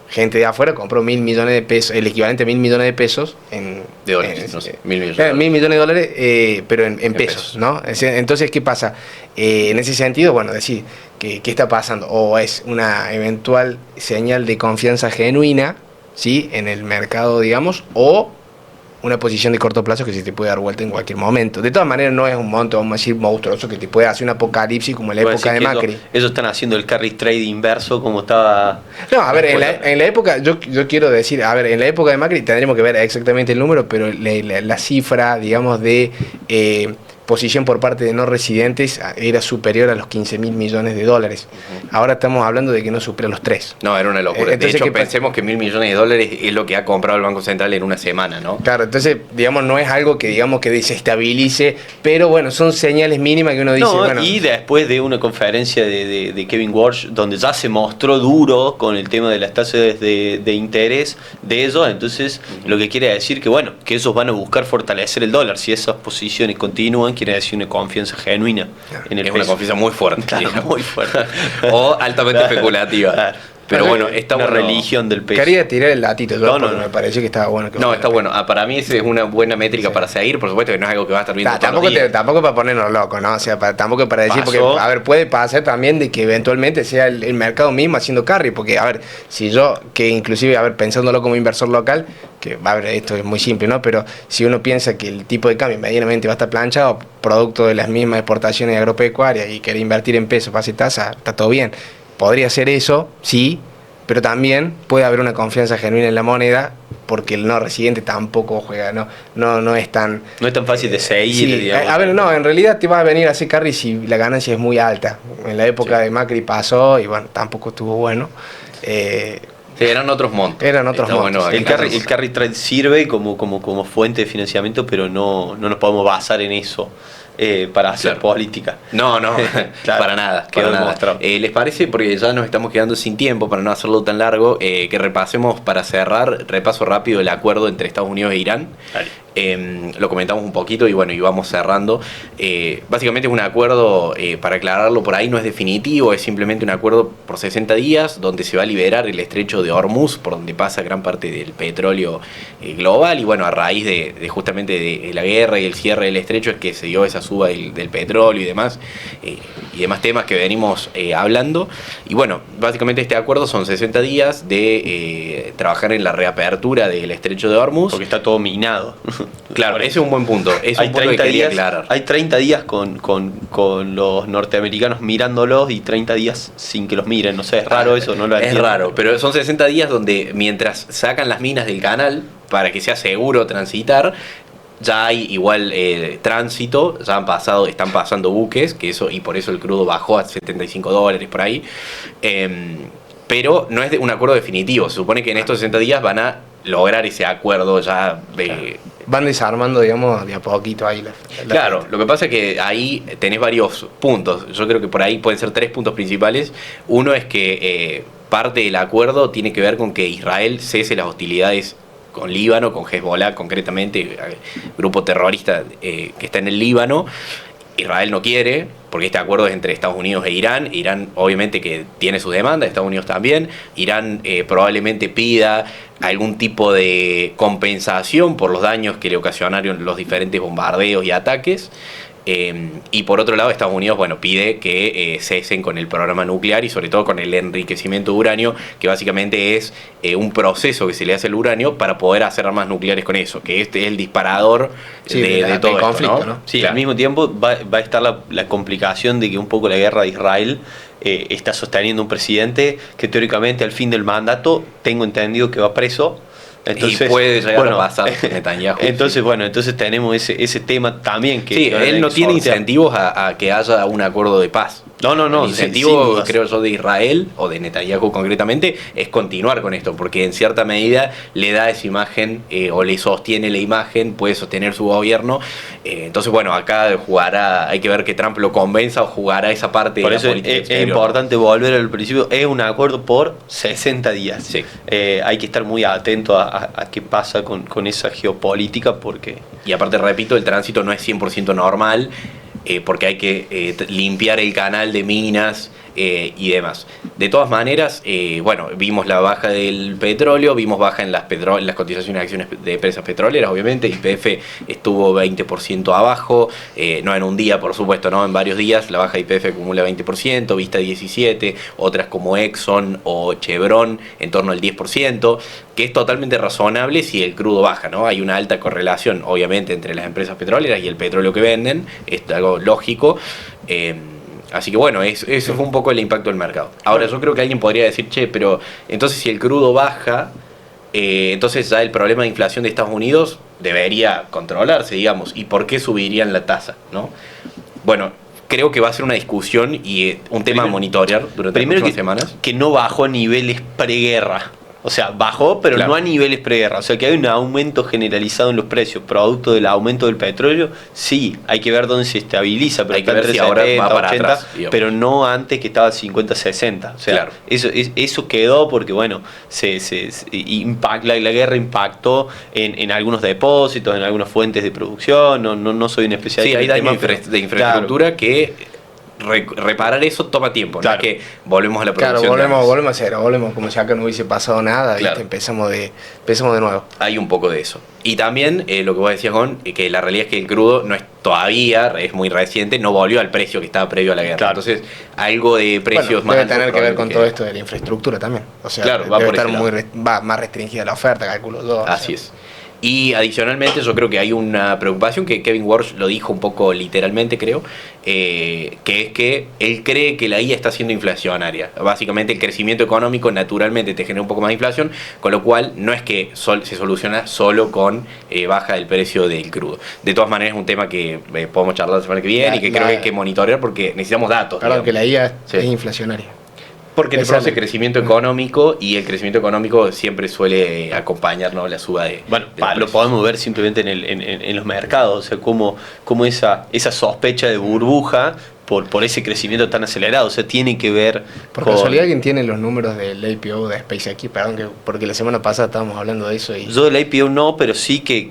gente de afuera compró 1.000 millones de pesos, el equivalente a 1.000 millones de pesos de dólares, no sé, 1.000 millones. 1.000 millones de dólares, pero en pesos, ¿no? Entonces, ¿qué pasa? En ese sentido, bueno, decir, ¿qué está pasando? O es una eventual señal de confianza genuina, ¿sí? En el mercado, digamos, o una posición de corto plazo que se te puede dar vuelta en cualquier momento. De todas maneras, no es un monto, vamos a decir, monstruoso que te puede hacer un apocalipsis como en la época de Macri. Ellos están haciendo el carry trade inverso como estaba... No, a ver, en la época, yo quiero decir, a ver, en la época de Macri tendremos que ver exactamente el número, pero la cifra, digamos, de posición por parte de no residentes era superior a los 15.000 millones de dólares. Ahora estamos hablando de que no supera los 3. No, era una locura. De hecho, pensemos que 1.000 millones de dólares es lo que ha comprado el Banco Central en una semana, ¿no? Claro, entonces, digamos, no es algo que, digamos, que desestabilice, pero bueno, son señales mínimas que uno dice, bueno... Y después de una conferencia de Kevin Walsh, donde ya se mostró duro con el tema de las tasas de interés de ellos, entonces lo que quiere decir que, bueno, que ellos van a buscar fortalecer el dólar. Si esas posiciones continúan, quiere decir una confianza genuina en el Es peso. una confianza muy fuerte. Claro, muy fuerte. O altamente especulativa. Claro. Pero bueno, está una bueno. religión del peso. Quería tirar el datito, No. me pareció que estaba bueno. No, está bueno. Para mí esa es una buena métrica para seguir. Por supuesto que no es algo que va a estar viendo todos los días. Tampoco para ponernos locos, ¿no? O sea, tampoco para decir, Pasó. porque, a ver, puede pasar también de que eventualmente sea el mercado mismo haciendo carry, porque, a ver, si yo, que inclusive, a ver, pensándolo como inversor local, que, a ver, esto es muy simple, ¿no? Pero si uno piensa que el tipo de cambio medianamente va a estar planchado, producto de las mismas exportaciones agropecuarias y quiere invertir en pesos, base tasa, está todo bien. Podría ser eso, sí, pero también puede haber una confianza genuina en la moneda porque el no residente tampoco juega, no es tan... No es tan fácil de seguir, Sí, digamos. a ver, no, en realidad te va a venir a hacer carry si la ganancia es muy alta. En la época de Macri pasó y bueno, tampoco estuvo bueno. Sí, eran otros montos. Eran otros Está montos. bueno, El carry trade sirve como fuente de financiamiento, pero no nos podemos basar en eso para hacer Claro. política. No, Claro, para nada. quedó Para nada. demostrado. ¿Les parece? Porque ya nos estamos quedando sin tiempo para no hacerlo tan largo, que repasemos para cerrar, repaso rápido el acuerdo entre Estados Unidos e Irán. Dale. Lo comentamos un poquito y bueno, y vamos cerrando. Básicamente es un acuerdo, para aclararlo por ahí, no es definitivo, es simplemente un acuerdo por 60 días donde se va a liberar el estrecho de Hormuz, por donde pasa gran parte del petróleo global. Y bueno, a raíz de justamente de la guerra y el cierre del estrecho es que se dio esa suba del petróleo y demás temas que venimos hablando. Y bueno, básicamente este acuerdo son 60 días de trabajar en la reapertura del estrecho de Hormuz. Porque está todo minado. Claro, ese es un buen punto. Es Hay un punto que 30 quería días, aclarar. hay 30 días con los norteamericanos mirándolos y 30 días sin que los miren. No sé, es raro eso, no lo Es entiendo. raro, pero son 60 días donde mientras sacan las minas del canal para que sea seguro transitar, ya hay igual tránsito, ya están pasando buques, que eso, y por eso el crudo bajó a $75 por ahí. Pero no es un acuerdo definitivo. Se supone que en estos 60 días van a lograr ese acuerdo ya de... Van desarmando, digamos, de a poquito ahí Claro, lo que pasa es que ahí tenés varios puntos. Yo creo que por ahí pueden ser 3 puntos principales. Uno es que parte del acuerdo tiene que ver con que Israel cese las hostilidades con Líbano, con Hezbollah concretamente, grupo terrorista que está en el Líbano. Israel no quiere, porque este acuerdo es entre Estados Unidos e Irán. Irán obviamente que tiene sus demandas, Estados Unidos también. Irán probablemente pida algún tipo de compensación por los daños que le ocasionaron los diferentes bombardeos y ataques. Y por otro lado, Estados Unidos, bueno, pide que cesen con el programa nuclear y sobre todo con el enriquecimiento de uranio, que básicamente es un proceso que se le hace al uranio para poder hacer armas nucleares con eso, que este es el disparador de todo del esto, conflicto, ¿no? ¿no? Sí, Claro. al mismo tiempo va a estar la complicación de que un poco la guerra de Israel está sosteniendo un presidente que teóricamente al fin del mandato, tengo entendido que va preso. Entonces, y puede llegar bueno, a pasar Netanyahu. entonces, bueno, entonces tenemos ese tema también que... Sí, que él no hay que tiene sortear. incentivos a que haya un acuerdo de paz. No, El sin incentivo, dudas. creo yo, de Israel, o de Netanyahu concretamente, es continuar con esto, porque en cierta medida le da esa imagen, o le sostiene la imagen, puede sostener su gobierno. Entonces, bueno, acá jugará, hay que ver que Trump lo convenza o jugará esa parte Por de eso la política es exterior. importante volver al principio. Es un acuerdo por 60 días. Sí. Hay que estar muy atento a qué pasa con esa geopolítica porque... Y aparte, repito, el tránsito no es 100% normal, porque hay que limpiar el canal de minas y demás. De todas maneras, bueno, vimos la baja del petróleo, vimos baja en las cotizaciones de acciones de empresas petroleras, obviamente. YPF estuvo 20% abajo, no en un día, por supuesto, no en varios días. La baja de YPF acumula 20%, Vista 17%, otras como Exxon o Chevron en torno al 10%, que es totalmente razonable si el crudo baja, ¿no? Hay una alta correlación, obviamente, entre las empresas petroleras y el petróleo que venden, es algo lógico. Así que bueno, eso fue un poco el impacto del mercado. Ahora, yo creo que alguien podría decir, che, pero entonces si el crudo baja, entonces ya el problema de inflación de Estados Unidos debería controlarse, digamos. ¿Y por qué subirían la tasa, no? Bueno, creo que va a ser una discusión y un tema a monitorear durante las próximas semanas. Que no bajó a niveles preguerra. O sea, bajó, pero Claro. no a niveles preguerra. O sea, que hay un aumento generalizado en los precios, producto del aumento del petróleo. Sí, hay que ver dónde se estabiliza, pero Hay que está ver entre si ahora 70, va para 80, atrás, digamos. pero no antes que estaba 50-60. O sea, Claro. eso quedó porque, bueno, la guerra impactó en algunos depósitos, en algunas fuentes de producción. No soy un especialista Sí, hay en el daño tema, pero- de infraestructura que reparar eso toma tiempo, ¿no? Claro. Es que volvemos a la Claro, producción. volvemos a cero, volvemos como si acá no hubiese pasado nada, ¿viste? Claro. Empezamos de nuevo. Hay un poco de eso. Y también lo que vos decías, Gon, que la realidad es que el crudo no es todavía, es muy reciente, no volvió al precio que estaba previo a la guerra. Claro. Entonces, algo de precios Bueno, más debe altos tener que ver con probablemente todo esto de la infraestructura también. O sea, Claro, va debe por estar ese lado. más restringida la oferta, calculo yo. Así es. Y adicionalmente yo creo que hay una preocupación que Kevin Walsh lo dijo un poco literalmente, creo, que es que él cree que la IA está siendo inflacionaria. Básicamente el crecimiento económico naturalmente te genera un poco más de inflación, con lo cual no es que se soluciona solo con baja del precio del crudo. De todas maneras es un tema que podemos charlar la semana que viene y que creo que hay que monitorear porque necesitamos datos. Claro, digamos. que la IA Sí. es inflacionaria. Porque te Esa produce es- crecimiento económico y el crecimiento económico siempre suele acompañarnos la suba de... Bueno, del lo precio. podemos ver simplemente en los mercados, o sea, cómo esa sospecha de burbuja por ese crecimiento tan acelerado, o sea, tiene que ver Por con... casualidad, ¿alguien tiene los números del IPO de SpaceX? Perdón, porque la semana pasada estábamos hablando de eso y... Yo del IPO no, pero sí que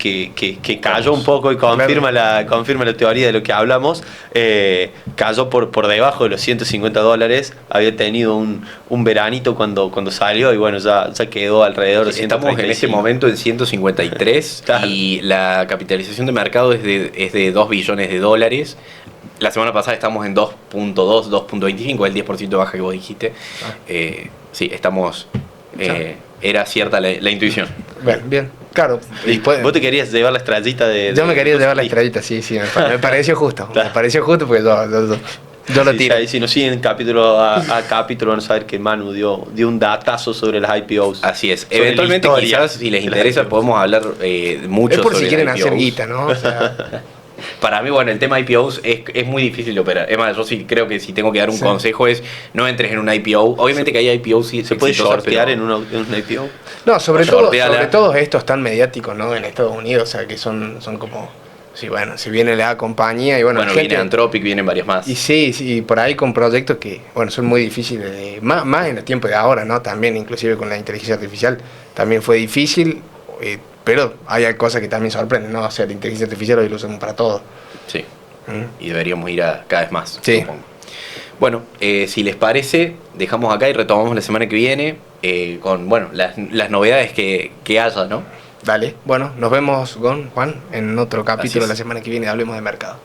cayó un poco y confirma la teoría de lo que hablamos. Cayó por debajo de los $150. Había tenido un veranito cuando salió y bueno, ya quedó alrededor de 135. Estamos en este momento en 153 Claro. y la capitalización de mercado es de 2 billones de dólares. La semana pasada estamos en 2.2, 2.25, el 10% baja que vos dijiste. Sí, estamos... era cierta la intuición. Bueno, bien, claro. y puede- Vos te querías llevar la estrellita de... yo me quería llevar la sí. estrellita, sí, me pareció justo. Claro. Me pareció justo porque yo lo Sí, tiro. si nos siguen capítulo a capítulo van a saber que Manu dio un datazo sobre las IPOs. Así es. Sobre la Eventualmente, historia quizás, si les de las interesa, IPOs. podemos hablar mucho Es por sobre si quieren las hacer IPOs. guita, ¿no? O sea, Para mí, bueno, el tema IPOs es muy difícil de operar. Es más, yo sí creo que si tengo que dar un Sí. consejo es no entres en una IPO. Obviamente que hay IPOs sí ¿Se puede exitosas, shortear pero- en una IPO? no, sobre Sorteala. todo estos tan mediáticos, ¿no? En Estados Unidos, o sea, que son como... Sí, bueno, si viene la compañía y bueno, Bueno, gente- viene Anthropic, vienen varias más. Y sí, por ahí con proyectos que, bueno, son muy difíciles, más en el tiempo de ahora, ¿no? También, inclusive con la inteligencia artificial, también fue difícil, pero hay cosas que también sorprenden, ¿no? O sea, la inteligencia artificial hoy lo usamos para todo. Sí. ¿Mm? Y deberíamos ir a cada vez más, Sí. supongo. Bueno, si les parece, dejamos acá y retomamos la semana que viene con, bueno, las novedades que haya, ¿no? Dale, bueno, nos vemos, Juan, en otro capítulo es. la semana que viene de Hablemos de Mercado.